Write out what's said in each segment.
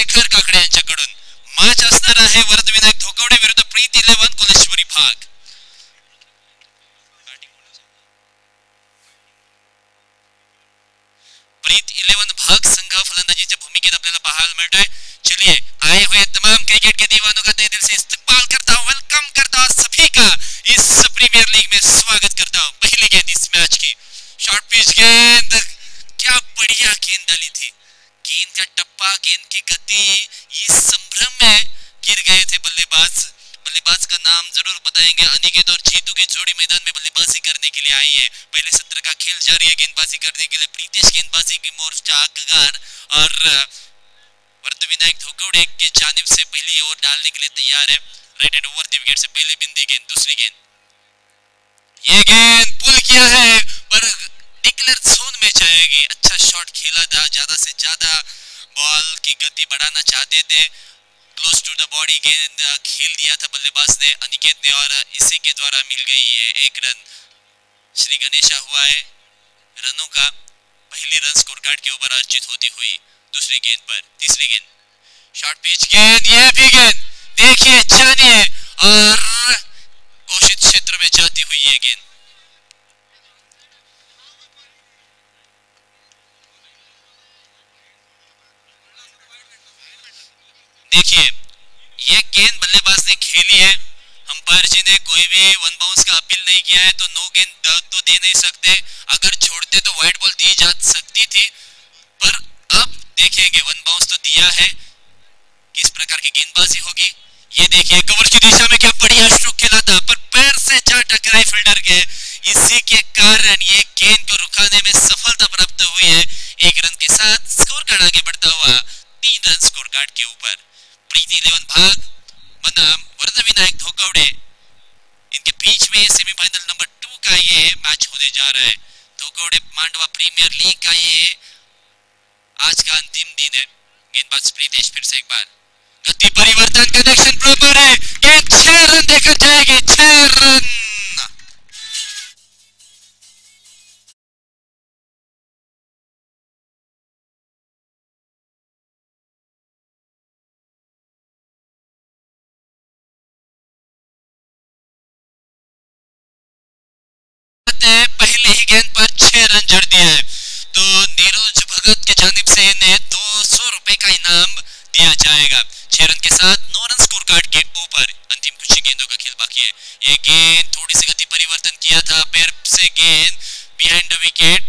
शेखर काकडे यांच्याकडून मॅच असणार आहे वरदविनायक धोकवडे विरुद्ध प्रीत 11 कोलेश्वरी भाग. प्रीत 11 भाग संघ फलंदाजीच्या भूमिकेत आपल्याला पाहायला मिळतोय. चलिए आए हुए तमाम क्रिकेट के दीवानों का तहे दिल से इस्तकबाल करता हूं, वेलकम करता हूं सभी का इस प्रीमियर लीग में स्वागत करता हूं. पहली गेंद इस मैच की, शॉर्ट पिच गेंद, क्या बढ़िया गेंद डाली थी. गेंद का टप्पा, गेंद की गति, इस संभ्रम में गिर गए थे बल्लेबाज. बल्लेबाज का नाम जरूर बताएंगे. अनिकेत और जीतू की जोड़ी मैदान में बल्लेबाजी करने के लिए आई है. पहले सत्र का खेल जारी है गेंदबाजी करने के लिए. प्रीतेश गेंदबाजी की मोर्चा कगार और वरदविनायक धोकवड़े की जानिब से पहली ओवर डालने के लिए तैयार है. Right and over the wicket से पहले बिंदी गेंद, दूसरी गेंद, ये गेंद पुल किया है पर डिक्लेयर जोन में जाएगी. अच्छा शॉट खेला था, ज्यादा से ज्यादा बॉल की गति बढ़ाना चाहते थे. क्लोज टू द बॉडी गेंद खेल दिया था बल्लेबाज ने, अनिकेत ने, और इसी के द्वारा मिल गई है 1 रन. श्री गणेशा हुआ है रनों का पहली रन स्कोर कार्ड के ऊपर अर्जित होती हुई. दूसरी गेंद पर तीसरी गेंद, शॉर्ट पिच गेंद, ये भी गेंद देखिए जानिए, और घोषित क्षेत्र में जाती हुई ये गेंद. देखिए ये गेंद बल्लेबाज ने खेली है. अंपायर जी ने कोई भी वन बाउंस का अपील नहीं किया है, तो नो गेंद तो दे नहीं सकते. अगर छोड़ते तो वाइड बॉल दी जा सकती थी, पर अब देखेंगे वन बाउंस तो दिया है, किस प्रकार की गेंदबाजी होगी. ये देखिए कवर की दिशा में क्या बढ़िया स्ट्रोक खेला था, पर पैर से जा टकराई फील्डर के. इसी के कारण ये गेंद को रुकाने में सफलता प्राप्त हुई है. 1 रन के साथ स्कोर कार्ड आगे बढ़ता हुआ 3 रन स्कोर कार्ड के ऊपर. प्रीत 11 भाग बनाम वरदविनायक धोकवड़े, इनके बीच में सेमीफाइनल नंबर 2 का ये मैच होने जा रहा है. धोकवड़े मांडवा प्रीमियर लीग का ये आज का अंतिम दिन है. गेंदबाज प्रीतेश फिर से एक बार, गति परिवर्तन, कनेक्शन प्रॉपर है, गेंद 6 रन देकर जाएगी. 6 रन. पहले ही गेंद पर 6 रन जड़ दिए हैं, तो नीरज भगत के जानिब से इन्हें 200 रुपए का इनाम दिया जाएगा. 6 रन के साथ 9 रन स्कोर कार्ड के ऊपर. अंतिम कुछ ही गेंदों का खेल बाकी है. ये गेंद थोड़ी सी गति परिवर्तन किया था, पैर से गेंद behind the wicket,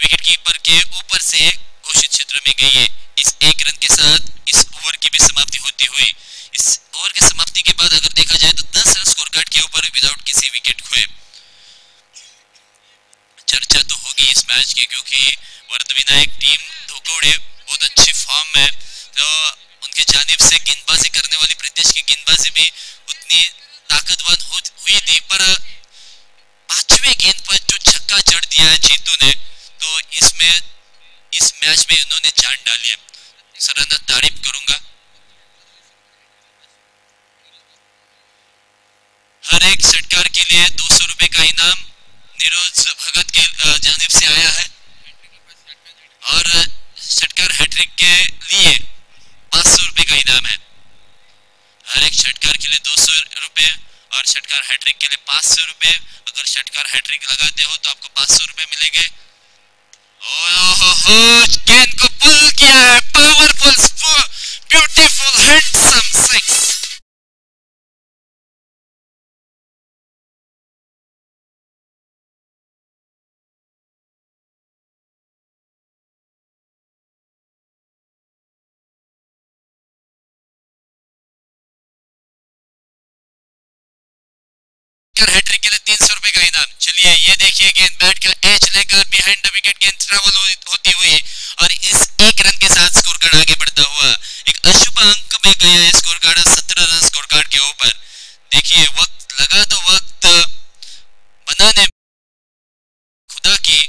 wicket keeper के ऊपर से घोषित क्षेत्र में गई है. इस 1 रन के साथ इस ओवर की भी समाप्ति होती हुई. इस ओवर की समाप्ति के बाद अगर देखा जाए तो 10 रन स्कोर कार्ड के ऊपर विदाउट किसी विकेट खोए. चर्चा तो होगी इस मैच की, क्योंकि वरदविनायक टीम धोकवड़े बहुत अच्छी फॉर्म में, तो उनके जानिब से गेंदबाजी करने वाली प्रीतेश की गेंदबाजी भी उतनी ताकतवर हुई थी, पर 5वें गेंद पर जो छक्का जड़ दिया है जीतू ने, तो इसमें इस मैच में उन्होंने जान डाली है. सराहना तारीफ करूंगा. हर एक षटकार के लिए 200 रुपए का इनाम नीरज भगत के जानिब से आया है, और षटकार हैट्रिक के लिए 500 रुपए का इनाम है. हर एक षटकार के लिए 200 रुपए और षटकार हैट्रिक के लिए 500 रुपए. अगर षटकार हैट्रिक लगाते हो तो आपको 500 रुपए मिलेंगे. ओहो, गेंद को पुल किया है, पावरफुल, ब्यूटीफुल, हैंडसम 6. हैट्रिक के लिए 300 रुपए का इनाम. चलिए ये देखिए गेंद बैट का एज लेकर बिहाइंड द विकेट गेंद ट्रैवल होती हुई, और इस 1 रन के साथ स्कोर कार्ड आगे बढ़ता हुआ एक अशुभ अंक में गया है score card 17 run score card के ऊपर. देखिए वक्त लगा तो वक्त बनाने खुदा की,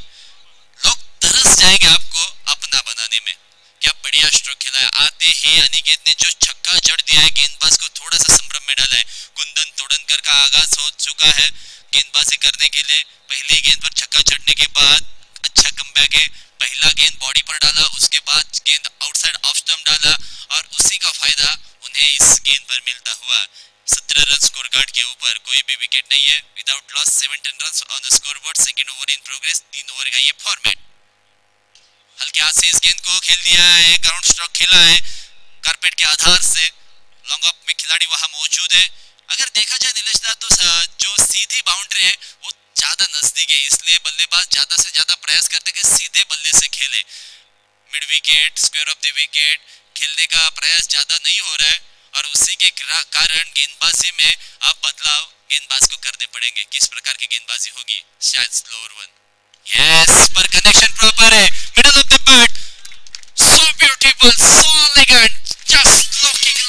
लोग तरस जाएंगे आपको अपना बनाने में. क्या बढ़िया स्ट्रोक खेला है. आते ही अनिकेत ने जो छक्का जड़ दिया है, गेंदबाज को थोड़ा सा संभ्रम में डाला है. कुंदन तोड़नकर का आगाज हो चुका है गेंदबाजी करने के लिए. पहली गेंद पर छक्का जड़ने के बाद अच्छा कमबैक है. पहला गेंद बॉडी पर डाला, उसके बाद गेंद आउटसाइड ऑफ स्टंप डाला और उसी का फायदा उन्हें इस गेंद पर मिलता हुआ। 17 रन स्कोर कार्ड के ऊपर, कोई भी विकेट नहीं है। Without loss 17 run on the scoreboard. Second over in progress, 3 over का ये फॉर्मेट। हल्के हाथ से इस गेंद को खेल दिया है, ग्राउंड स्ट्रोक खेला है कारपेट के आधार से। लॉन्ग ऑफ में खिलाड़ी वहां मौजूद है। अगर देखा जाए नीलेश दा तो जो सीधी बाउंड्री है वो ज्यादा नजदीक है, इसलिए बल्लेबाज ज्यादा से ज्यादा प्रयास करते कि सीधे बल्ले से खेले। Mid wicket, square of the wicket खेलने का प्रयास ज्यादा नहीं हो रहा है और उसी के कारण गेंदबाजी में अब बदलाव गेंदबाज को करने पड़ेंगे। किस प्रकार की गेंदबाजी होगी? शायद स्लोअर वन। यस, पर कनेक्शन प्रॉपर है, middle of the bat, so beautiful, so elegant, just looking.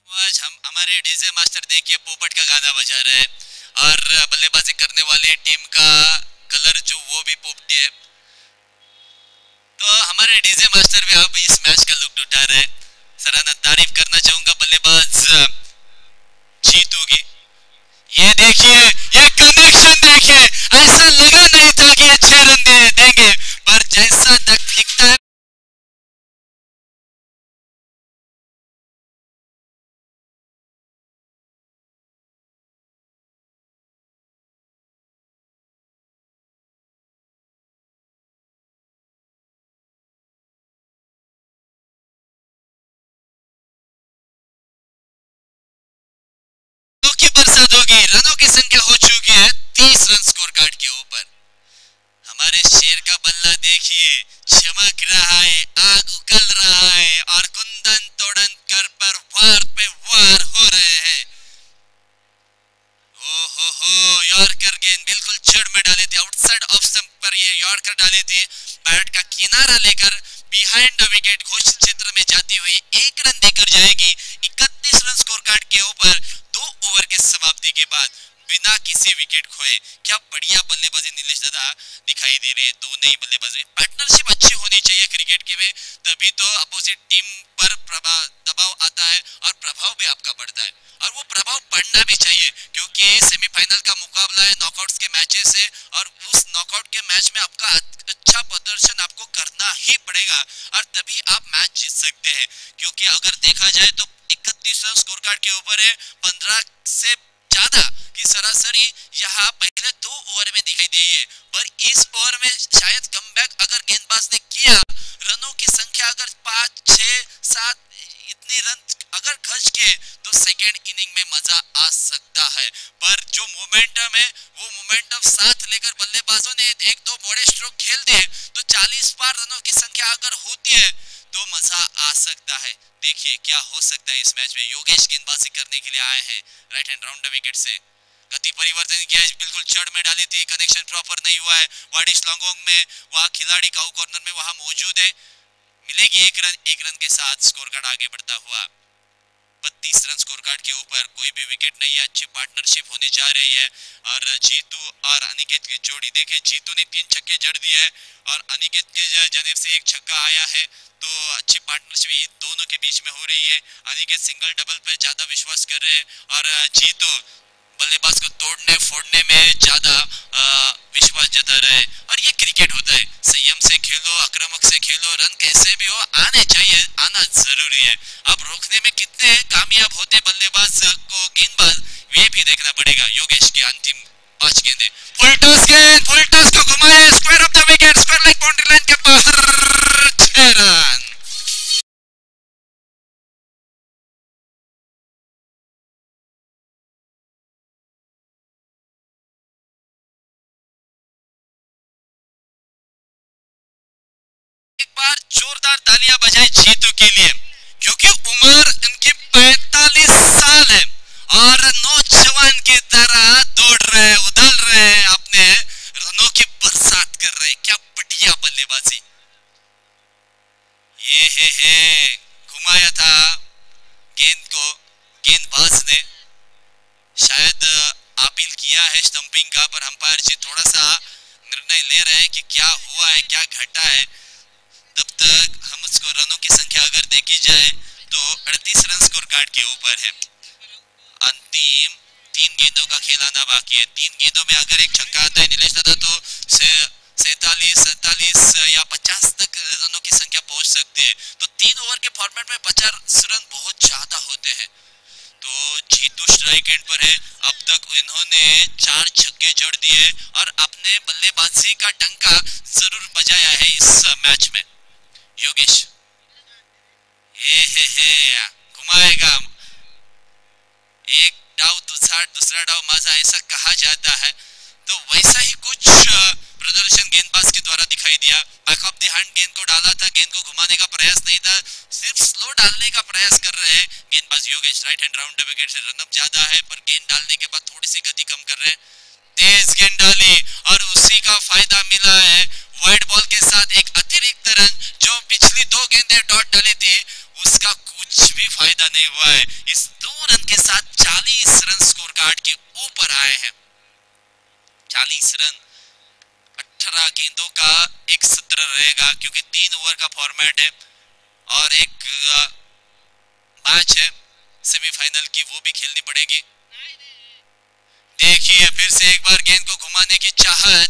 आज हम हमारे डीजे मास्टर देखिए पोपट का गाना बजा रहे हैं और बल्लेबाजी करने वाले टीम का कलर जो वो भी पोपटी है। तो हमारे डीजे मास्टर भी अब इस मैच का लुत्फ उठा रहे हैं। सराहना तारीफ करना चाहूंगा बल्लेबाज जीतू की। ये देखिए, ये कनेक्शन देखिए, ऐसा लगा नहीं था कि ये 6 रन देंगे, पर जैसा दिखता है की बरसात होगी। रनों की संख्या हो चुकी है 30 रन स्कोर कार्ड के ऊपर। हमारे शेर का बल्ला देखिए, चमक रहा है, आग उगल रहा है और कुंदन तोड़न कर पर वार पे वार हो रहे हैं। हो यॉर्कर गेंद बिल्कुल जड़ में डाले थे, आउटसाइड ऑफ स्टंप पर ये यॉर्कर डाले थे। बैट का किनारा लेकर बिहाइंड द विकेट घोषित क्षेत्र में जाती हुई 1 रन देकर जाएगी। 31 रन स्कोर कार्ड के ऊपर 2 ओवर के समाप्ति के बाद बिना किसी विकेट खोए। क्या बढ़िया बल्लेबाजी नीलेश दादा दिखाई दे रही है। दोनों ही बल्लेबाजी पार्टनरशिप अच्छी होनी चाहिए क्रिकेट के में, तभी तो अपोजिट टीम पर दबाव आता है और प्रभाव भी आपका बढ़ता है। और वो प्रभाव पड़ना भी चाहिए क्योंकि सेमीफाइनल का मुकाबला है नॉकआउट्स के मैचेस है और उस नॉकआउट के मैच में आपका अच्छा प्रदर्शन आपको करना ही पड़ेगा और तभी आप मैच जीत सकते हैं। क्योंकि अगर देखा जाए तो 31 रन स्कोर कार्ड के ऊपर है, 15 से ज्यादा की सरासरी यहाँ पहले 2 ओवर में दिखाई दी है, पर इस ओवर में शायद कमबैक अगर गेंदबाज ने किया, रनों की संख्या अगर 5, 6, 7 इतनी रन अगर खर्च किए तो सेकेंड इनिंग में मजा आ सकता है। पर जो मोमेंटम है वो मोमेंटम साथ लेकर बल्लेबाजों ने 1-2 बड़े स्ट्रोक खेल दिए तो 40 पार रनों की संख्या अगर होती है तो मजा आ सकता है। देखिए क्या हो सकता है इस मैच में। योगेश गेंदबाजी करने के लिए आए हैं right hand round the wicket से। गति परिवर्तन किया है, बिल्कुल जड़ में डाली थी, कनेक्शन प्रॉपर नहीं हुआ है। वाडिश लॉन्गोंग में वहां खिलाड़ी काउ कॉर्नर में वहां मौजूद है। मिलेगी 1 रन के साथ स्कोर कार्ड आगे बढ़ता हुआ। 32 रन स्कोर कार्ड के ऊपर कोई भी विकेट नहीं है। अच्छी पार्टनरशिप होने जा रही है और जीतू और अनिकेत की जोड़ी देखे, जीतू ने 3 छक्के जड़ दिए हैं और अनिकेत के जानिब से 1 छक्का आया है। तो अच्छी पार्टनरशिप दोनों के बीच में हो रही है। अनिकेत सिंगल डबल पर ज्यादा विश्वास कर रहे हैं और जीतू बल्लेबाज को तोड़ने फोड़ने में ज्यादा विश्वास जता रहे हैं। और ये क्रिकेट होता है, संयम से खेलो, आक्रामक से खेलो, रन कैसे भी हो आने चाहिए, आना जरूरी है। अब रोकने में कितने कामयाब होते बल्लेबाज को गेंदबाज ये भी देखना पड़ेगा। योगेश की अंतिम 5 गेंदें, फुल टॉस को घुमाए, square of the wicket, square like boundary line के बाहर, 6 रन। एक बार जोरदार तालियां बजाएं जीतू के लिए क्योंकि उम्र इनकी 45 साल है और नौजवान की तरह दौड़ रहे हैं, उधल रहे हैं, अपने रनों की बरसात कर रहे हैं। क्या बढ़िया बल्लेबाजी। ये है घुमाया था गेंद को, गेंदबाज ने शायद अपील किया है स्टंपिंग का, पर अंपायर जी थोड़ा सा निर्णय ले रहे हैं कि क्या हुआ है, क्या घटा है। तब तक हम उसको रनों की संख्या अगर देखी जाए तो 38 रन स्कोर कार्ड के ऊपर है। अंतिम 3 गेंदों का खेल आना बाकी है। 3 गेंदों में अगर एक छक्का आता है नीलेश दादा तो 47, 47 या 50 तक रनों की संख्या पहुंच सकती है। तो 3 ओवर के फॉर्मेट में 50 रन बहुत ज्यादा होते हैं। तो जीतू स्ट्राइक एंड पर है। अब तक इन्होंने 4 छक्के जड़ दिए और अपने बल्लेबाजी का डंका जरूर बजाया है इस मैच में। योगेश घुमाएगा, एक डाव दूसरा डाव मजा, ऐसा कहा जाता है। तो वैसा ही कुछ प्रदर्शन गेंदबाज के द्वारा दिखाई दिया। बैक ऑफ द हैंड गेंद को डाला था, गेंद को घुमाने का प्रयास नहीं था, सिर्फ स्लो डालने का प्रयास कर रहे हैं गेंदबाज Yogesh. Right hand round the wicket से रनअप ज्यादा है पर गेंद डालने के बाद थोड़ी सी गति कम कर रहे हैं। तेज गेंद डाली और उसी का फायदा मिला है। वाइड बॉल के साथ एक अतिरिक्त रन, जो पिछली 2 गेंदें डॉट डाली थी उसका कुछ भी फायदा नहीं हुआ है। इस 2 रन के साथ 40 रन स्कोर कार्ड के ऊपर आए हैं। 40 रन 18 गेंदों का एक सत्र रहेगा क्योंकि 3 ओवर का फॉर्मेट है और एक मैच है सेमीफाइनल की, वो भी खेलनी पड़ेगी। देखिए फिर से एक बार गेंद को घुमाने की चाहत,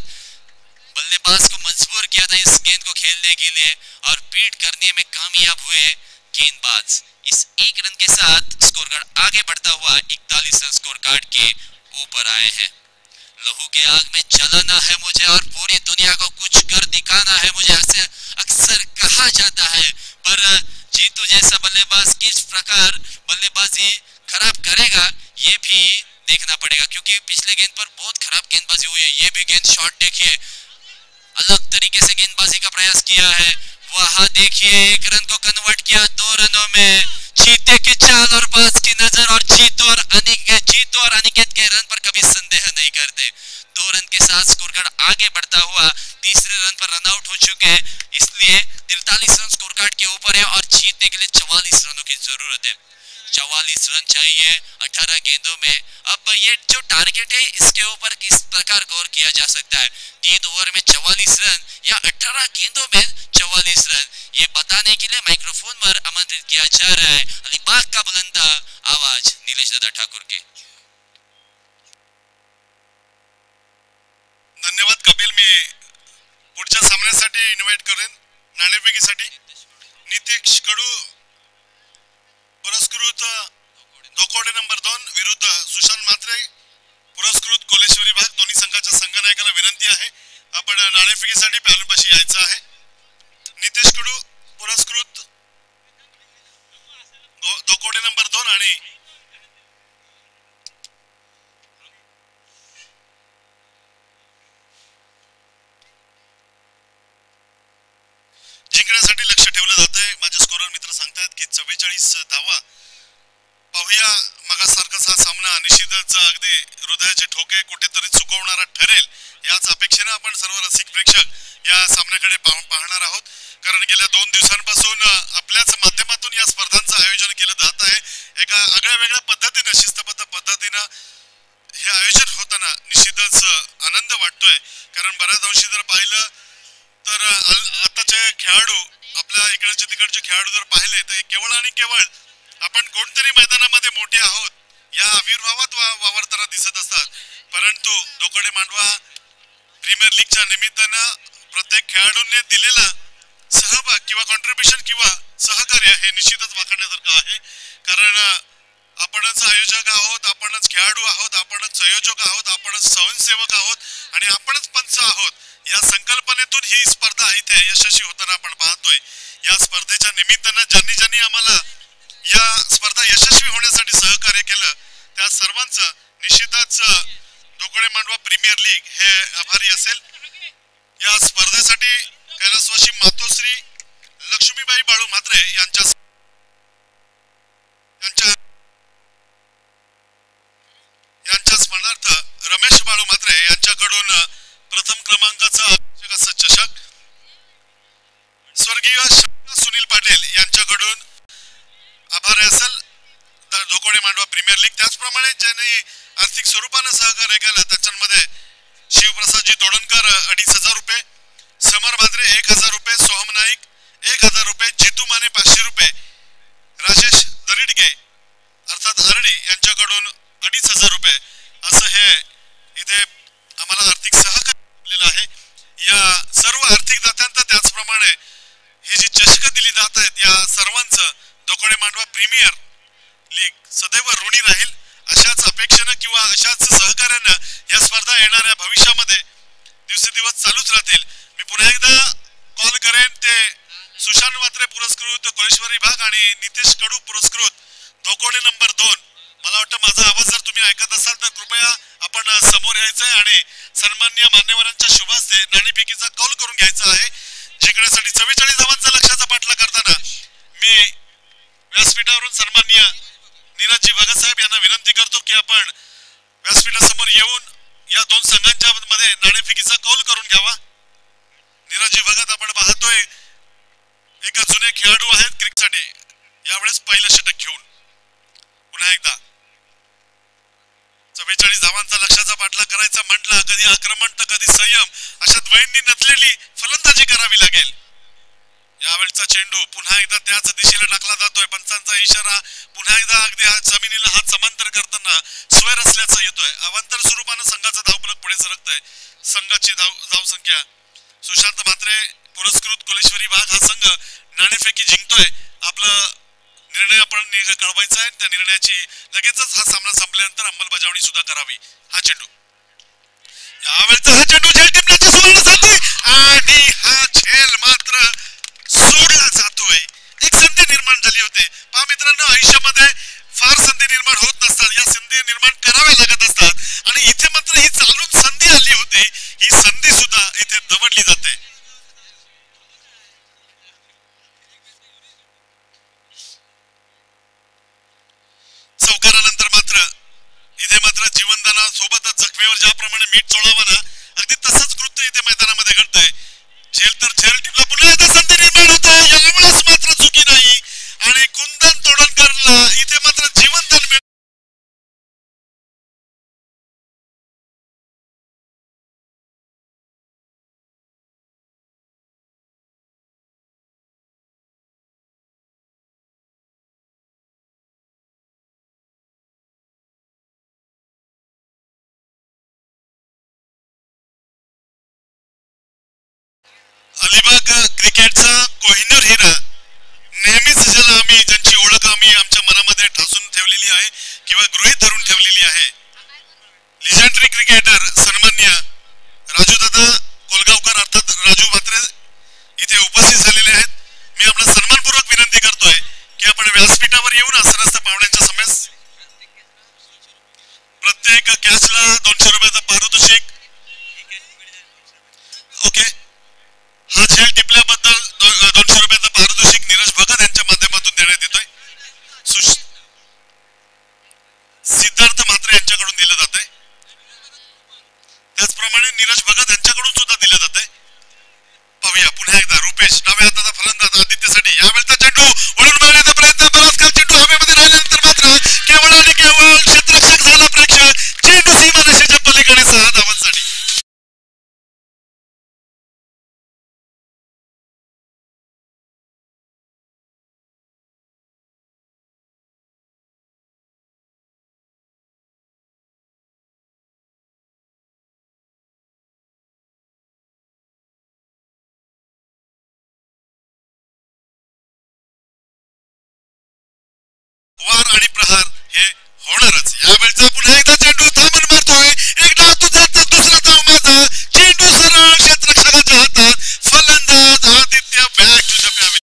बल्लेबाज को मजबूर किया था इस गेंद को खेलने के लिए और बीट करने में कामयाब हुए गेंदबाज। इस 1 रन के साथ स्कोर कार्ड आगे बढ़ता हुआ 41 रन स्कोर कार्ड के ऊपर आए हैं। लहू के आग में जलाना है मुझे और पूरी दुनिया को कुछ कर दिखाना है मुझे, ऐसे अक्सर कहा जाता है। पर जीतू जैसा बल्लेबाज किस प्रकार बल्लेबाजी खराब करेगा ये भी देखना पड़ेगा क्योंकि पिछले गेंद पर बहुत खराब गेंदबाजी हुई है। ये भी गेंद शॉट देखिए, अलग तरीके से गेंदबाजी का प्रयास किया है। वहां देखिए 1 रन को कन्वर्ट किया 2 रनों में। चीते की चाल और बाज की नजर और जीतू और अनिकेत के रन पर कभी संदेह नहीं करते। 2 रन के साथ स्कोर कार्ड आगे बढ़ता हुआ तीसरे रन पर रन आउट हो चुके हैं, इसलिए 43 रन स्कोर कार्ड के ऊपर है और जीतने के लिए 44 रनों की जरूरत है। 44 रन चाहिए 18 गेंदों में। अब ये जो टारगेट है इसके ऊपर किस प्रकार गौर किया जा सकता है। 3 ओवर में 44 रन या 18 गेंदों में 44 रन, ये बताने के लिए माइक्रोफोन पर आमंत्रित किया जा रहा है अलीबाग का बुलंद आवाज नीलेश दादा ठाकुर के। धन्यवाद कपिल। मी पुढच्या सामन्यासाठी इन्व्हाइट करेन नाणेफेकीसाठी नितीश कडू पुरस्कृत धोकोडे नंबर 2 विरुद्ध सुशांत म्हात्रे पुरस्कृत कोलेश्वरी भाग, दोन्ही संघाच्या संघनायकाला विनंती आहे आपण नाणेफेकीसाठी पॅनलपाशी यायचं आहे। नितीश कडू पुरस्कृत धोकोडे नंबर 2 आणि जिंकण्यासाठी लक्ष ठेवलं जातंय। माझे स्कोरर मित्र सांगतात की 44 धावा। पाहूया मगासारखाच हा सामना निश्चितच अगदी हृदयाचे ठोके कुठेतरी चुकवणारा ठरेल याच अपेक्षेने आपण सर्व रसिक प्रेक्षक या सामन्याकडे पाहणार आहोत, कारण गेल्या 2 दिवसांपासून आपल्याच माध्यमातून या स्पर्धांचं आयोजन केलं जात आहे। एका आगळ्या पद्धतीने शिस्तबद्ध पद्धतीने हे आयोजन होताना निश्चितच आनंद वाटतोय, कारण बऱ्याच अंशी जर पाहिलं तर आताचे खेळाडू आपल्या इकडचे तिकडचे खेळाडू जर पाहिले तर केवळ आणि केवळ आपण कोणतरी मैदानामध्ये मोठे आहोत या आविर्भावात वावरताना दिसत असतात, परंतु धोकोडे मांडवा प्रीमियर लीगच्या निमित्तानं प्रत्येक खेळाडूंनी दिलेला सहभाग किंवा कॉन्ट्रीब्युशन किंवा सहकार्य हे निश्चितच वाखाणण्यासारखं आहे। कारण आपणच आयोजक आहोत, आपणच खेळाडू आहोत, आपणच संयोजक आहोत, आपणच स्वयंसेवक आहोत आणि आपणच पंच आहोत। या संकल्पनेतून ही स्पर्धा इथे यशस्वी होताना आपण पाहतोय। या स्पर्धेच्या निमित्तानं ज्यांनी आम्हाला या स्पर्धा यशस्वी होण्यासाठी सहकार्य केलं त्या सर्वांचं निश्चितच धोकोडे मांडवा प्रीमियर लीग हे आभारी असेल। या स्पर्धेसाठी कैलासवासी मातोश्री लक्ष्मीबाई बाळू म्हात्रे यांच्या स्मरणार्थ रमेश बाळू म्हात्रे यांच्याकडून प्रथम क्रमांकाचा चषक, स्वर्गीय सुनील पाटील यांच्याकडून आभार असेल धोकोडे मांडवा प्रीमियर लीग। त्याचप्रमाणे ज्यांनी आर्थिक स्वरूपाने सहकार्य केलं त्यांच्यामध्ये शिवप्रसादजी तोडणकर 2500 रुपये, समर भाद्रे 1000 रुपये, सोहम नाईक 1000 रुपये, जितू माने 500 रुपये, राजेश दरिडगे अर्थात आरडी यांच्याकडून 2500 रुपये असं हे इथे आम्हाला आर्थिक सहकार्य आहे. या सर्व आर्थिक दात्यांना त्याचप्रमाणे ही जी चषकं दिली जात आहेत या सर्वांचं दोकोडे मांडवा प्रीमियर लीग सदैव ऋणी राहील अशाच अपेक्षेनं किंवा अशाच सहकार्यानं या स्पर्धा येणाऱ्या भविष्यामध्ये दिवसेदिवस चालूच राहतील. मी पुन्हा एकदा कॉल करेन ते सुशांत म्हात्रे पुरस्कृत कोलेश्वरी भाग आणि नितेश कडू पुरस्कृत दोकोडे नंबर 2. मला वाटतं माझा आवाज जर तुम्ही ऐकत असाल तर कृपया आपण समोर यायचंय आणि सन्माननीय मान्यवरांच्या शुभ हस्ते नाणेफेकीचा कौल करून घ्यायचा आहे. जिंकण्यासाठी 44 धावांचा लक्ष्याचा पाठला करताना मी व्यासपीठावरून सन्माननीय नीरजजी भगत साहेब यांना विनंती करतो की आपण व्यासपीठासमोर येऊन या दोन संघांच्या मध्ये नाणेफेकीचा कौल करून घ्यावा. नीरजजी भगत आपण पाहतोय एक जुने खेळाडू आहेत क्रिकेटसाठी, यावेळेस पहिलं षटक घेऊन पुन्हा एकदा 44 धावांचा लक्ष्याचा पाठला करायचा म्हटला कधी आक्रमण तर कधी संयम अशा द्वैंनी नटलेली फलंदाजी करावी लागेल. यावेळचा चेंडू पुन्हा एकदा त्याच दिशेला टाकला जातोय. पंचांचा इशारा पुन्हा एकदा अगदी जमिनीला हात समांतर करताना स्वर असल्याचं येतोय. अवांतर स्वरूपानं संघाचा धावफलक पुढे सरकतोय. संघाची धावसंख्या सुशांत म्हात्रे पुरस्कृत कोलेश्वरी भाग हा संघ नाणेफेकी जिंकतोय. आपलं निर्णय आपण कळवायचा आहे. त्या निर्णयाची लगेचच हा सामना संपल्यानंतर अंमलबजावणी सुद्धा करावी. हा चेंडू यावेळचा हा चेंडू झेल टिपण्याची सुवर्ण संधी आणि हा झेल मात्र सोडला जातोय. एक संधी निर्माण झाली होती. पहा मित्रांनो, आयुष्यामध्ये फार संधी निर्माण होत नसतात, या संधी निर्माण कराव्या लागत असतात आणि इथे मात्र ही चालून संधी आली होती. ही संधी सुद्धा इथे दवडली जाते. चौकारानंतर मात्र इथे मात्र जीवनदाना सोबतच जखमेवर ज्याप्रमाणे मीठ चोळावं ना अगदी तसंच कृत्य इथे मैदानामध्ये घडतंय. झेल तर झेल टिपला, पुन्हा एकदा संधी निर्माण होते. यावेळेस मात्र चुकी नाही आणि कुंदन तोडणकरला इथे मात्र जीवनदान मिळत. अलिबाग क्रिकेटचा कोहिनूर हिरा नेहमीच ज्याला आम्ही ज्यांची ओळख आम्ही आमच्या मनामध्ये ठासून ठेवलेली आहे किंवा गृहीत धरून ठेवलेली आहे. लिजेंडरी क्रिकेटर सन्माननीय राजूदादा कोलगावकर अर्थात राजू म्हात्रे इथे उपस्थित झालेले आहेत. मी आपला सन्मानपूर्वक विनंती करतोय की आपण व्यासपीठावर येऊन आसनस्थ पाहुण्यांच्या समेत प्रत्येक कॅचला 200 रुपयाचा पारितोषिक. ओके, हा झेल टिपल्याबद्दल 200 रुपयाचा पारितोषिक नीरज भगत यांच्या माध्यमातून देण्यात येतोय. सिद्धार्थ म्हात्रे यांच्याकडून दिलं जातंय. त्याचप्रमाणे नीरज भगत यांच्याकडून सुद्धा दिलं जातंय. पाहूया पुन्हा एकदा रुपेश डाव्या हाताचा फलंदाज आदित्यसाठी यावेळचा चेंडू वळून मारण्याचा प्रयत्न. बराच काळ चेंडू हवेमध्ये राहिल्यानंतर मात्र केवळ आणि केवळ क्षेत्ररक्षक झाला प्रेक्षक. चेंडू सीमारेषेच्या पलीकडे 6 धावांसाठी. वार आणि प्रहार हे होणारच. यावेळचा पुन्हा एकदा चेंडू थांबून मारतोय. एकदा तुझा तर दुसरा धाव माझा. चेंडू सरळ क्षेत्ररक्षकाच्या हातात. फलंदाज Aditya back to the pavilion.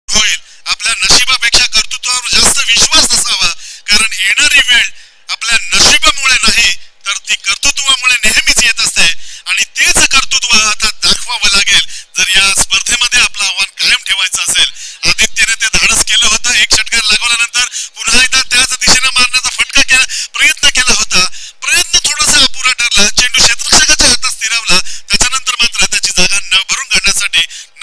होईल. आपल्या नशिबापेक्षा कर्तृत्वावर जास्त विश्वास असावा, कारण येणारी वेळ आपल्या नशिबामुळे नाही तर ती कर्तृत्वामुळे नेहमीच येत असते आणि तेच कर्तृत्व आता दाखवावं लागेल जर या स्पर्धेमध्ये आपलं आव्हान कायम ठेवायचं असेल. आदित्यने ते धाडस केलं होतं. एक षटकार लागवल्यानंतर पुन्हा एकदा त्याच दिशेने मारण्याचा फटका केला,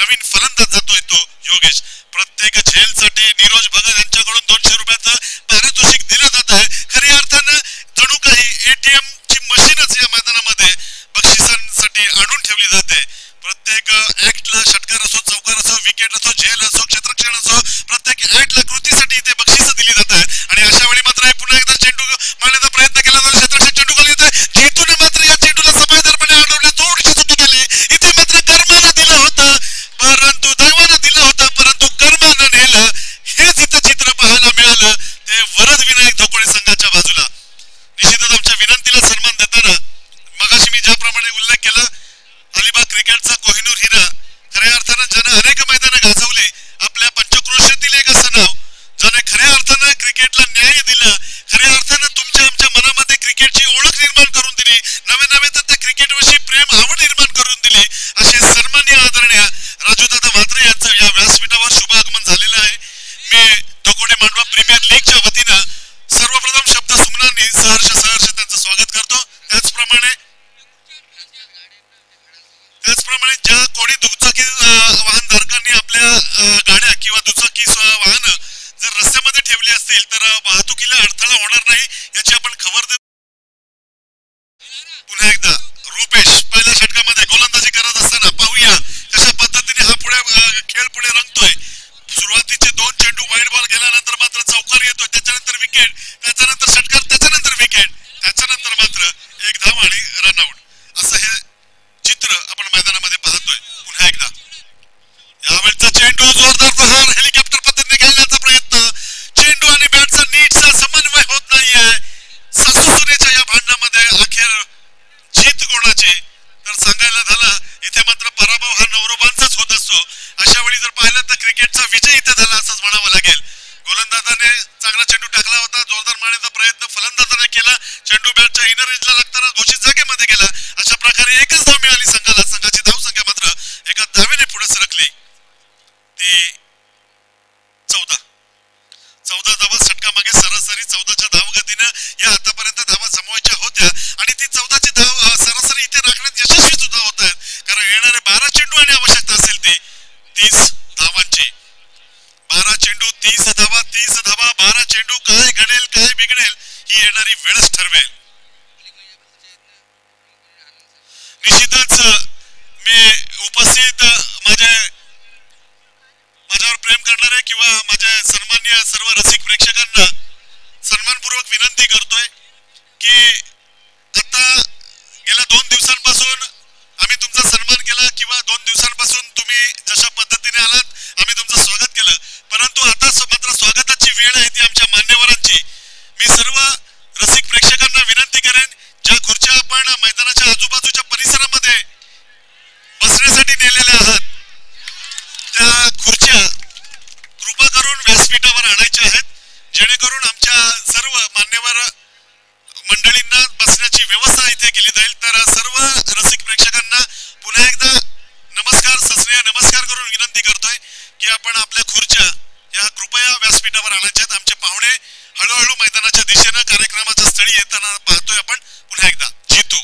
नवीन फलंदाज जातोय तो योगेश. प्रत्येक झेलसाठी नीरज भगत यांच्याकडून 200 रुपयाचं पारितोषिक दिलं जात आहे. खऱ्या अर्थानं जणू काही ATM ची मशीनच या मैदानामध्ये बक्षिसांसाठी आणून ठेवली जाते. प्रत्येक ऍक्टला षटकार असो, चौकार असो, विकेट असो, झेल असो, क्षेत्ररक्षण असो, प्रत्येक ऍक्टला कृतीसाठी इथे बक्षिसं दिली जात आहेत. आणि अशा वेळी मात्र पुन्हा एकदा चेंडू मारण्याचा प्रयत्न केला जातो. क्षेत्ररक्षक चेंडू खाली येतोय. जेतूने मात्र या चेंडूला समाधानपणे अडवले. थोडीशी चुकी झाली इथे, मात्र कर्मानं दिलं होतं, परंतु दैवानं दिलं होतं, परंतु कर्मानं नेलं. हेच इथं चित्र पाहायला मिळालं ते वरद विनायक धोकोळे संघाच्या बाजूला. निश्चितच आमच्या विनंतीला सन्मान देताना मगाशी मी ज्याप्रमाणे उल्लेख केला, अलिबाग क्रिकेटचा कोहिनूर हिरा खऱ्या अर्थानं ज्यानं अनेक मैदानं गाजवली, आपल्या पंचक्रोशीतील एक असं नाव ज्याने खऱ्या अर्थानं क्रिकेटला न्याय दिला, खऱ्या अर्थानं तुमच्या आमच्या मनामध्ये क्रिकेटची ओळख निर्माण करून दिली, नवे नवे तर त्या क्रिकेटविषयी प्रेम आवड निर्माण करून दिली, असे सन्माननीय आदरणीय राजूदादा म्हात्रे यांचं या व्यासपीठावर शुभ आगमन झालेलं आहे. मी धोकोडे मांडवा प्रीमियर लीगच्या वतीनं सर्वप्रथम शब्द सुमनांनी सहर्ष त्यांचं स्वागत करतो. त्याचप्रमाणे ज्या कोणी दुचाकी वाहनधारकांनी आपल्या गाड्या किंवा दुचाकी वाहनं जर रस्त्यामध्ये ठेवली असतील तर वाहतुकीला अडथळा होणार नाही याची आपण खबर देतो. पुन्हा एकदा रुपेश पहिल्या षटकामध्ये गोलंदाजी करत असताना पाहूया कशा पद्धतीने हा खेळ पुढे रंगतोय. सुरुवातीचे 2 चेंडू वाईड बॉल गेल्यानंतर मात्र चौकार येतोय, त्याच्यानंतर विकेट, त्याच्यानंतर षटकार, त्याच्यानंतर विकेट, त्याच्यानंतर मात्र 1 धाव आणि रनआउट. असं हे चित्र आपण मैदानामध्ये पाहतोय. पुन्हा एकदा यावेळचा चेंडू जोरदार प्रहार हेलिकॉप्टर पद्धतीने खेळण्याचा प्रयत्न. चेंडू आणि बॅटचा नीटचा समन्वय होत नाहीये. सासूसुनेच्या या भांडणामध्ये अखेर जीत कोणाची तर सांगायला झाला इथे मात्र पराभव हा नवरोबांचाच होत असतो. अशा वेळी जर पाहिलं तर क्रिकेटचा विजय इथे झाला असंच म्हणावं लागेल. गोलंदाजाने चांगला चेंडू टाकला होता, जोरदार मारण्याचा प्रयत्न फलंदाजाने केला. चेंडू बॅटच्या इनर एजला लागताना घोषित जागेमध्ये गेला. अशा प्रकारे एकच धाव मिळाली संघाला. संघाची धावसंख्या मात्र एका धावेने पुढे सरकली. ती 14 धावा षटकामागे सरासरी 14च्या धावगतीनं या आतापर्यंत धावा जमवायच्या होत्या आणि ती 14ची धाव सरासरी इथे राखण्यात यशस्वी सुद्धा होत आहेत. कारण येणारे 12 चेंडू आणि आवश्यकता असेल ती 30 धावांची. 12 चेंडू 30 धावा, 30 धावा 12 चेंडू. काय घडेल काय बिघडेल ही येणारी वेळच ठरवेल. निश्चितच मी उपस्थित माझ्यावर प्रेम करणारे किंवा माझ्या सन्माननीय सर्व रसिक प्रेक्षकांना सन्मानपूर्वक विनंती करतोय की आता गेल्या 2 दिवसांपासून आम्ही तुमचा सन्मान केला किंवा 2 दिवसांपासून तुम्ही जशा पद्धतीने आलात आम्ही तुमचं स्वागत केलं, परंतु आता मात्र स्वागताची वेळ आहे ती आमच्या मान्यवरांची. मी सर्व रसिक प्रेक्षकांना विनंती करेन, ज्या खुर्च्या आपण मैदानाच्या आजूबाजूच्या परिसरामध्ये बसण्यासाठी नेलेल्या आहात त्या खुर्च्या कृपा करून व्यासपीठावर आणायच्या आहेत, जेणेकरून आमच्या सर्व मान्यवर मंडळींना बसण्याची व्यवस्था इथे केली जाईल. तर सर्व रसिक प्रेक्षकांना पुन्हा एकदा नमस्कार, सस्नेह नमस्कार करून विनंती करतोय की आपण आपल्या खुर्च्या या कृपया व्यासपीठावर आणायच्या आहेत. आमचे पाहुणे हळूहळू मैदानाच्या दिशेनं कार्यक्रमाच्या स्थळी येताना पाहतोय आपण. पुन्हा एकदा जितू,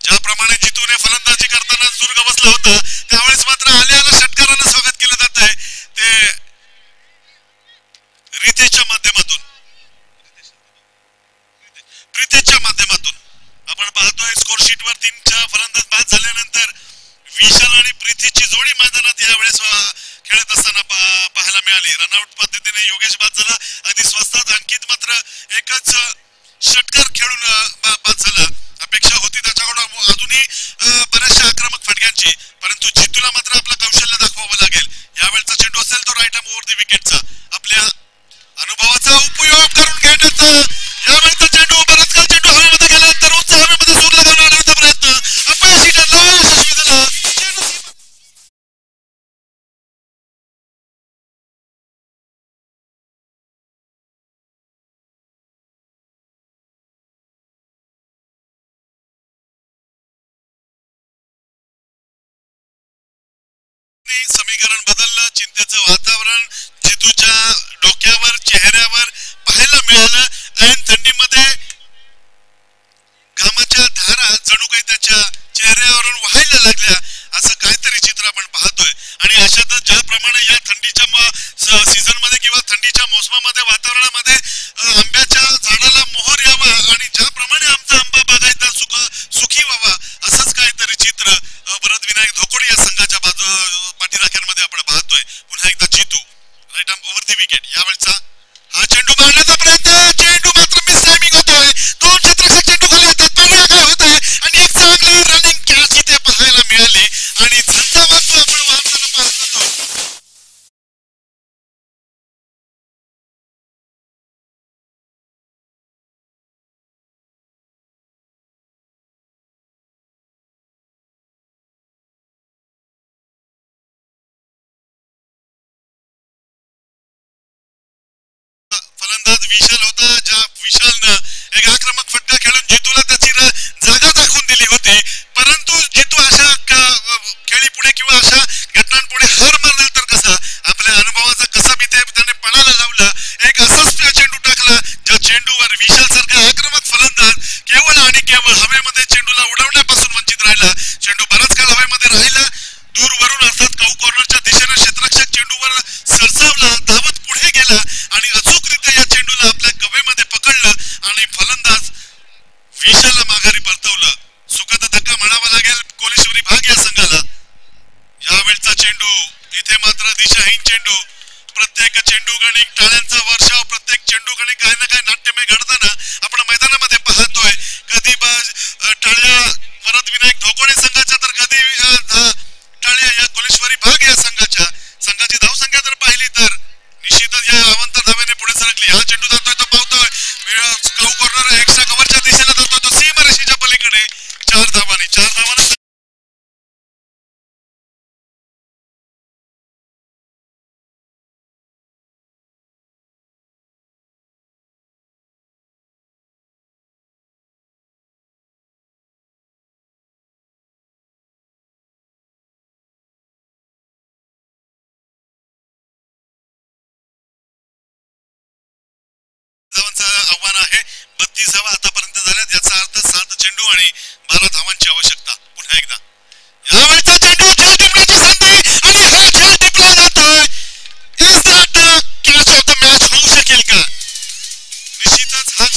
ज्याप्रमाणे जितूने फलंदाजी करताना सूर गवसला होता त्यावेळेस मात्र आल्या षटकारानं स्वागत केलं जात आहे ते प्रीतेच्या माध्यमातून आपण पाहतोय. स्कोर शीटवर 3 फलंदाज बाद झाल्यानंतर विशाल आणि प्रीतीची जोडी मैदानात यावेळेस खेळत असताना पाहायला मिळाली. रनआउट पद्धतीने योगेश बाद झाला अगदी स्वस्तात. अंकित मात्र एकच षटकार खेळून बाद झाला. अपेक्षा होती त्याच्याकडून अजूनही बऱ्याचशा आक्रमक फटक्यांची, परंतु जितूला मात्र आपलं कौशल्य दाखवावं लागेल. यावेळचा चेंडू असेल तो राईट आर्म ओव्हर द विकेटचा. आपल्या अनुभवाचा उपयोग करून घेण्याचा यावेळचा चेंडू, बराच काळ चेंडू हवेमध्ये गेला तर उंच हवेमध्ये सूर लगावण्याचा प्रयत्न अपयशी ठरला, यशस्वी झाला. समीकरण बदललं, चिंतेचं वातावरण जितूच्या डोक्यावर चेहऱ्यावर पाहायला मिळालं. ऐन थंडीमध्ये घामाच्या धारा जणू काही त्याच्या चेहऱ्यावरून वाहायला लागल्या असं काहीतरी चित्र आपण पाहतोय. आणि अशा झाडाला मोहर यावा आणि ज्याप्रमाणे आमचा आंबा बागायतदार सुखी व्हावा असंच काहीतरी चित्र भरत विनायक धोकोडे या संघाच्या पाठीराख्यांमध्ये आपण पाहतोय. पुन्हा एकदा Jitu right arm over the wicket. यावेळचा हा चेंडू मारण्याचा प्रयत्न, चेंडू मात्र मिस टायमिंग होतोय. दोन क्षेत्ररक्षक चेंडू खाली येतात, पाणी काय होत आहे आणि एक चांगली रनिंग कॅच इथे पाहायला मिळाली आणि झंझावात आपण वाहताना पाहत होतो. फलंदाज विशाल होता, ज्या विशालनं एक आक्रमक फटका खेळून जितूला त्याची जागा दाखवून दिली होती. परंतु जितू अशा खेळीपुढे किंवा अशा घटनांपुढे हार मारला तर कसा, आपल्या अनुभवाचा कसा बी त्याने पणाला लावला. एक असाच चेंडू टाकला ज्या चेंडूवर विशाल सारखा आक्रमक फलंदाज केवळ आणि केवळ हवेमध्ये चेंडूला उडवण्यापासून वंचित राहिला. चेंडू बराच काळ हवेमध्ये राहिला. दूरवरून अर्थात काऊ कॉर्नरच्या दिशेने क्षेत्ररक्षक चेंडूवर सरसावला, धावत पुढे गेला आणि अचूकरित्या या चेंडूला आपल्या कवेमध्ये पकडलं आणि फलंदाज विशालला माघारी परतवलं. सुखद धक्का म्हणावा लागेल कोलेश्वरी भाग या संघाला. यावेळचा चेंडू इथे मात्र दिशाहीन चेंडू. प्रत्येक चेंडू गणिक टाळ्यांचा वर्षाव, प्रत्येक चेंडू गणिक काही ना काही नाट्यमय घडताना आपण मैदानामध्ये पाहतोय. कधी टाळ्या भरत विनायक धोकोडे संघाच्या तर कधी टाळ्या या कोलेश्वरी भाग या संघाची धावसंख्या जर पाहिली तर निश्चितच या अवंत धावेने पुढे सरकली. हा चेंडू जातोय तो पावतोय, काऊ कॉर्नर एक्स्ट्रा कव्हरच्या दिशेला जातोय तो सीमारेषेच्या पलीकडे. 4 धावांनी आव्हान आहे. 32 धावा आतापर्यंत झाल्यात, याचा अर्थ 7 चेंडू आणि 12 धावांची आवश्यकता. पुन्हा एकदा यावेळचा चेंडू खेळ टिपण्याची संधी आणि हा खेळ टिपला जातोय. Is that catch of the match होऊ शकेल का? निश्चितच हा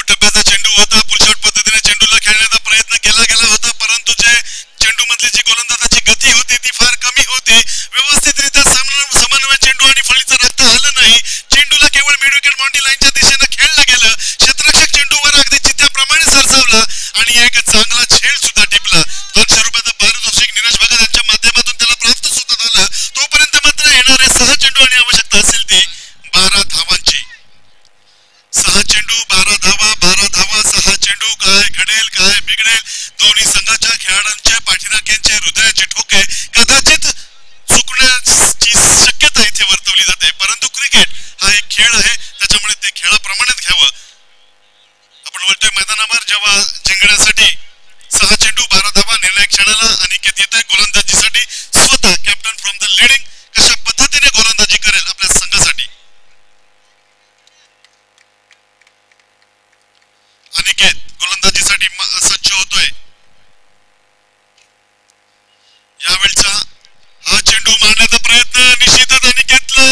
टप्प्याचा चेंडू होता. पुढच्या पद्धतीने चेंडूला खेळण्याचा प्रयत्न केला होता, परंतु जे चेंडू मधली जी गोलंदाजाची गती होती ती फार कमी होती. व्यवस्थितरित्या समन्वय चेंडू आणि फळीचं रक्त आलं नाही. चेंडूला केवळ मिड विकेट बाउंड्री लाईनच्या दिशेने खेळलं गेलं. क्षेत्ररक्षक चेंडूवर अगदी चित्त्याप्रमाणे सरसावला आणि एक चांगला झेल सुद्धा टिपला. 200 रुपयाचं पारितोषिक नीरज भगत यांच्या माध्यमातून त्याला प्राप्त सुद्धा झालं. तोपर्यंत मात्र येणारे 6 चेंडू आणि आवश्यकता असेल ती 12 धावांची. 6 चेंडू 12 धावा 6 चेंडू. काय घडेल काय बिघडेल. दोन्ही संघाच्या खेळाडूंच्या पाठीराख्यांचे हृदयाचे ठोके कदाचित चुकण्याची शक्यता इथे वर्तवली जाते. परंतु क्रिकेट हा एक खेळ आहे, त्याच्यामुळे ते खेळाप्रमाणेच घ्यावं. आपण बोलतोय मैदानावर जेव्हा जिंकण्यासाठी 6 चेंडू 12 धावा. निर्णायक क्षणाला अनिकेत येत आहे गोलंदाजीसाठी. स्वतः कॅप्टन फ्रॉम द लीडिंग कशा पद्धतीने गोलंदाजी करेल आपल्या संघासाठी. अनिकेत गोलंदाजीसाठी सज्ज होतोय. यावेळचा हा चेंडू मारण्याचा प्रयत्न निश्चितच अनिकेतला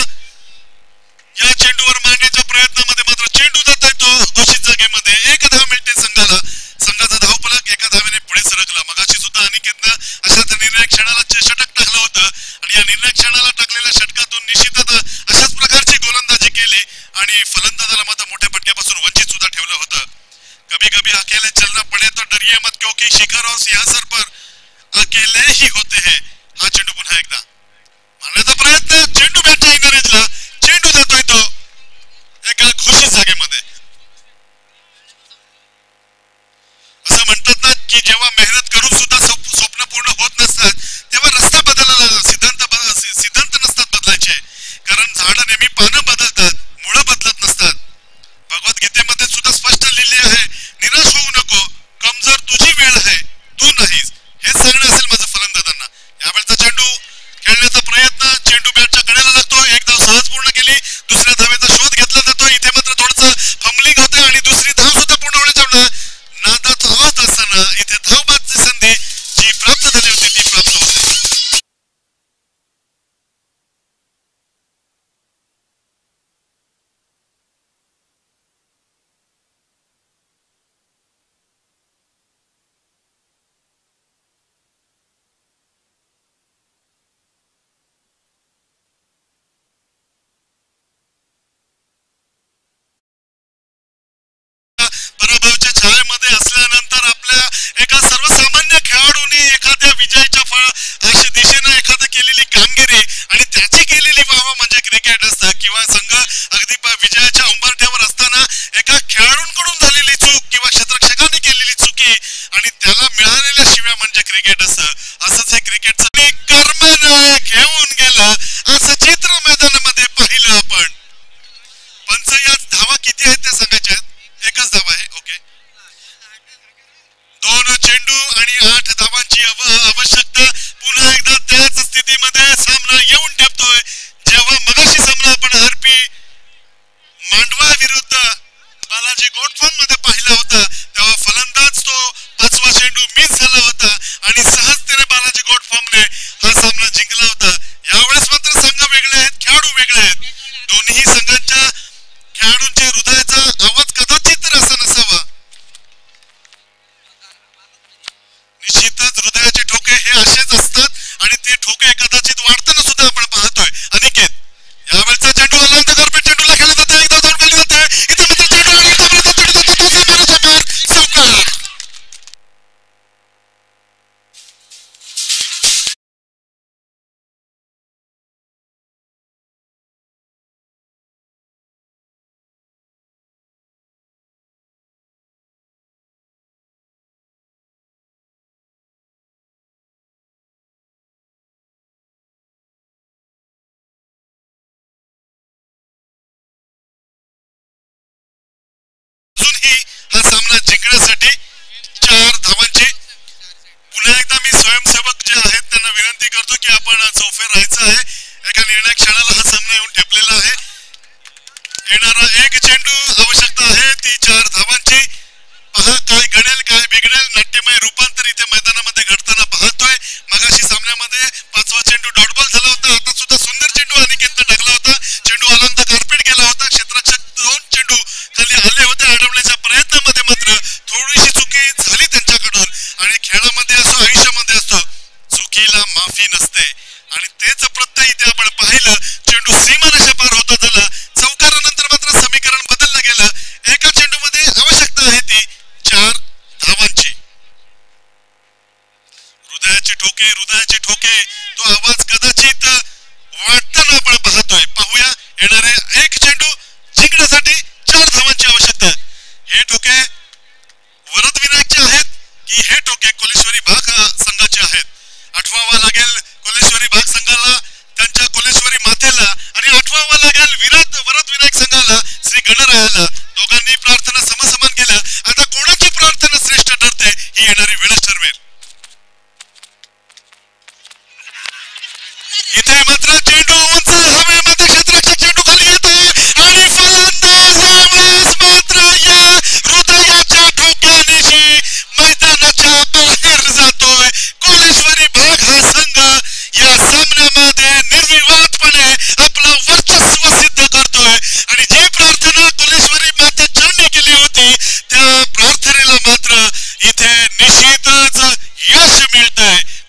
या चेंडूवर मारण्याच्या प्रयत्नामध्ये मात्र चेंडू जात आहे तो घोषित जागेमध्ये. 1 धाव मिळते संघाला. संघाचा धावफलक एका धावेने पुढे सरकला. मगाशी सुद्धा अनिकेतनं अशाच निर्णायक क्षणाला षटक टाकलं होतं आणि या निर्णायक क्षणाला टाकलेल्या षटकातून निश्चितच अशाच प्रकारची गोलंदाजी केली आणि फलंदाजाला मात्र मोठ्या फटक्यापासून वंचित सुद्धा ठेवलं होतं. कभी कभी अकेले चलना पड़े तो डरिए मत, क्योंकि शिखर और सिंहासन पर अकेले ही होते हैं. हा चेंडू पुन्हा एकदा मारण्याचा प्रयत्न. चेंडू बॅटच्या इंग्रजीला. चेंडू जातोय तो एका घोषित जागेमध्ये. असं म्हणतात ना की जेव्हा मेहनत करून सुद्धा स्वप्न पूर्ण होत नसतात तेव्हा रस्ता बदलला. सिद्धांत नसतात बदलायचे, कारण झाडं नेहमी पानं बदलतात, मुळं बदलत नसतात. भगवद्गीतेमध्ये सुद्धा स्पष्ट लिहिले आहे, निराश होऊ नको, कमजोर एका सर्वसामान्य खेळाडूने एखाद्या विजयाच्या अशा दिशेनं एखादं केलेली कामगिरी आणि त्याची केलेली वाह म्हणजे क्रिकेट असतं किंवा संघ अगदी विजयाच्या उंबरठ्यावर असताना एका खेळाडूंकडून झालेली चूक किंवा क्षेत्ररक्षकाने केलेली चुकी आणि त्याला मिळालेल्या शिव्या म्हणजे क्रिकेट असतं. असंच हे क्रिकेटचं कर्मानं घेऊन गेलं असं चित्र मैदानामध्ये पाहिलं आपण. पंच यात धावा किती आहेत त्या सांगायच्या आहेत? एकच धावा आहे. ओके, 2 चेंडू आणि 8 धावांची आवश्यकता. पुन्हा एकदा त्याच स्थितीमध्ये सामना येऊन ठेपतोय जेव्हा मगाशी सामना आपण आरपी मांडवा विरुद्ध बालाजी गोटफॉर्म मध्ये पाहिला होता तेव्हा फलंदाज तो 5वा चेंडू मिस झाला होता आणि सहजतेने बालाजी गोटफॉर्मने हा सामना जिंकला होता. यावेळेस मात्र संघ वेगळे आहेत, खेळाडू वेगळे आहेत. दोन्ही संघांच्या खेळाडूंच्या हृदयाचा आवाज कदाचित तर असा नसावा. निश्चितच हृदयाचे ठोके हे असेच असतात आणि ते ठोके कदाचित वाढताना सुद्धा आपण पाहतोय. अनिकेत, यावेळचा चेंडू आला तर कार्पेट चेंडूला खेळला जाते, एकदा धाव केली जाते. इथे मात्र चेंडू आणि चौकार. हा सामना जिंकण्यासाठी 4 धावांची. पुन्हा एकदा मी स्वयंसेवक जे आहेत त्यांना विनंती करतो की आपण चौफेर राहायचं आहे. एका निर्णायक क्षणाला हा सामना येऊन ठेपलेला आहे. येणारा 1 चेंडू आवश्यकता आहे ती 4 धावांची. पहा काय घडेल काय बिघडेल. नाट्यमय रूपांतर इथे मैदानामध्ये घडताना पाहतोय. मगाशी सामन्यामध्ये 5वा चेंडू डॉट बॉल झाला होता. आता सुद्धा सुंदर चेंडू अनिकेतनं टाकला होता. चेंडू आला कार्पेट गेला होता. क्षेत्ररक्षक 2 चेंडू खाली आले होते. अडवण्याच्या प्रयत्नामध्ये मात्र थोडीशी चुकी झाली त्यांच्याकडून आणि खेळामध्ये असो आयुष्यामध्ये असो चुकीला माफी नसते आणि तेच प्रत्यय इथे आपण पाहिलं. चेंडू सीमारेषा पार होता झाला. चौकारानंतर मात्र समीकरण बदललं गेलं. एका चेंडूमध्ये आवश्यकता आहे ती 4 धावांची. हृदयाचे ठोके तो आवाज कदाचित वाटताना आपण पाहतोय. पाहूया येणारे 1 चेंडू जिंकण्यासाठी 4 धावांची आवश्यकता. हे ठोके वरद विनायकचे आहेत की हे ठोके कोलेश्वरी भाग संघाचे आहेत? आठवावा लागेल कोलेश्वरी भाग संघाला, त्यांच्या कोलेश्वरी मातेला, आणि आठवावा लागेल वरद विनायक संघाला श्री गणरायाला. दोघांनी प्रार्थना समसमान केल्या. आता कोणाची प्रार्थना श्रेष्ठ ठरते ही येणारी वेळच ठरवेल. इथे मात्र चेंडू उंच हवेमध्ये क्षेत्ररक्षक चेंडू खाली येतोय आणि फलंदाज यावेळेस मात्र या हृदयाच्या ठोक्यानिशी मैदानाच्या बाहेर जातोय. कोलेश्वरी भाग हा संघ या सामन्यामध्ये निर्विवादपणे आपलं वर्चस्व सिद्ध करतोय आणि जी प्रार्थना कोलेश्वरी माते चरणी केली होती त्या प्रार्थनेला मात्र इथे निश्चित